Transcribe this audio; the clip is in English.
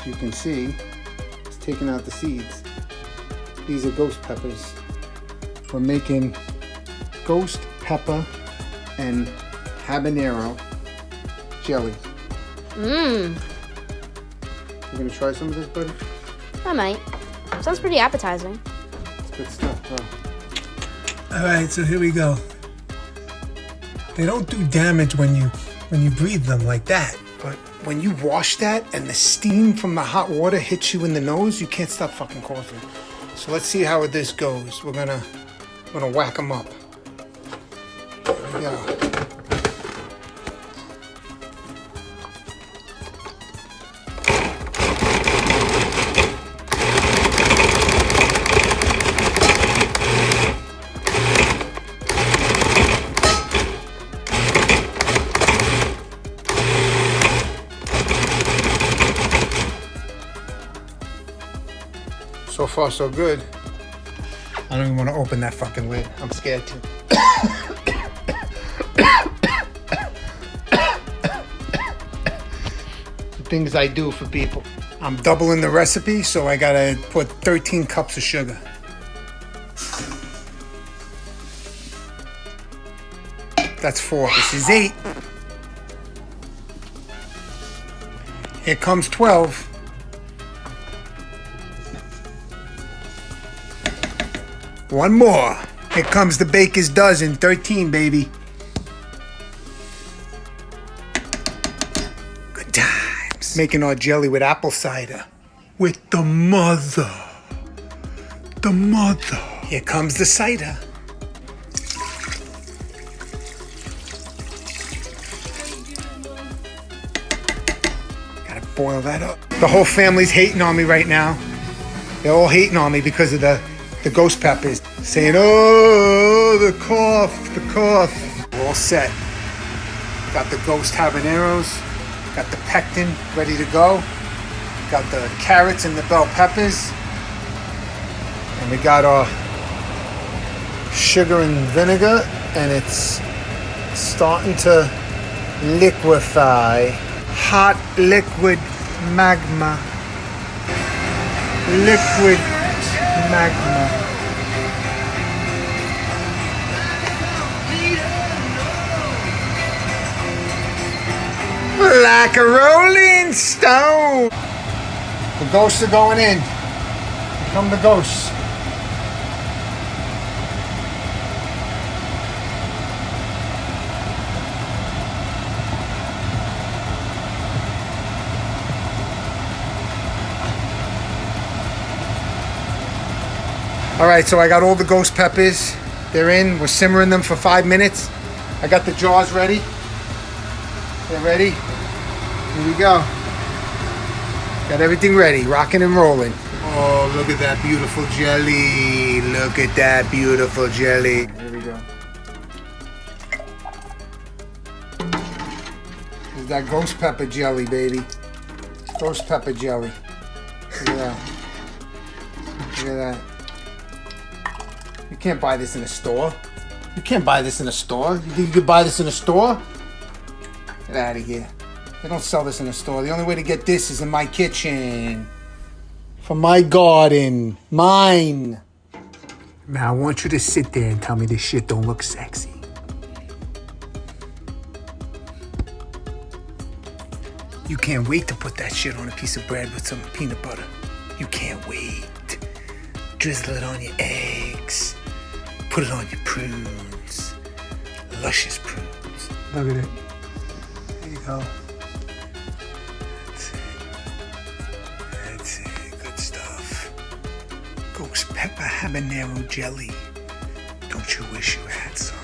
you can see, it's taking out the seeds. These are ghost peppers. We're making ghost pepper and habanero jelly. Mmm. You gonna try some of this, buddy? I might. Sounds pretty appetizing. It's good stuff, bro. All right, so here we go. They don't do damage when you breathe them like that. But when you wash that and the steam from the hot water hits you in the nose, you can't stop fucking coughing. So let's see how this goes. We're gonna whack them up. There we go. So far, so good. I don't even want to open that fucking lid. I'm scared to. The things I do for people. I'm doubling the recipe, so I gotta put 13 cups of sugar. That's 4. This is 8. Here comes 12. One more. Here comes the baker's dozen. 13, baby. Good times. Making our jelly with apple cider. With the mother. The mother. Here comes the cider. Gotta boil that up. The whole family's hating on me right now. They're all hating on me because of the ghost peppers, saying, oh, the cough. We're all set. Got the ghost habaneros, got the pectin ready to go, got the carrots and the bell peppers, and we got our sugar and vinegar, and it's starting to liquefy. Hot liquid magma. Liquid magma. Like a rolling stone. The ghosts are going in. Here come the ghosts. All right, so I got all the ghost peppers. They're in. We're simmering them for 5 minutes. I got the jars ready. They're ready. Here we go. Got everything ready, rocking and rolling. Oh, look at that beautiful jelly. Look at that beautiful jelly. Here we go. There's that ghost pepper jelly, baby. Ghost pepper jelly. Look at that. Look at that. You can't buy this in a store. You can't buy this in a store. You think you could buy this in a store? Get out of here. They don't sell this in a store. The only way to get this is in my kitchen. From my garden. Mine. Now I want you to sit there and tell me this shit don't look sexy. You can't wait to put that shit on a piece of bread with some peanut butter. You can't wait. Drizzle it on your eggs. Put it on your prunes. Luscious prunes. Look at it. There you go. That's it. Good stuff. Ghost pepper habanero jelly. Don't you wish you had some?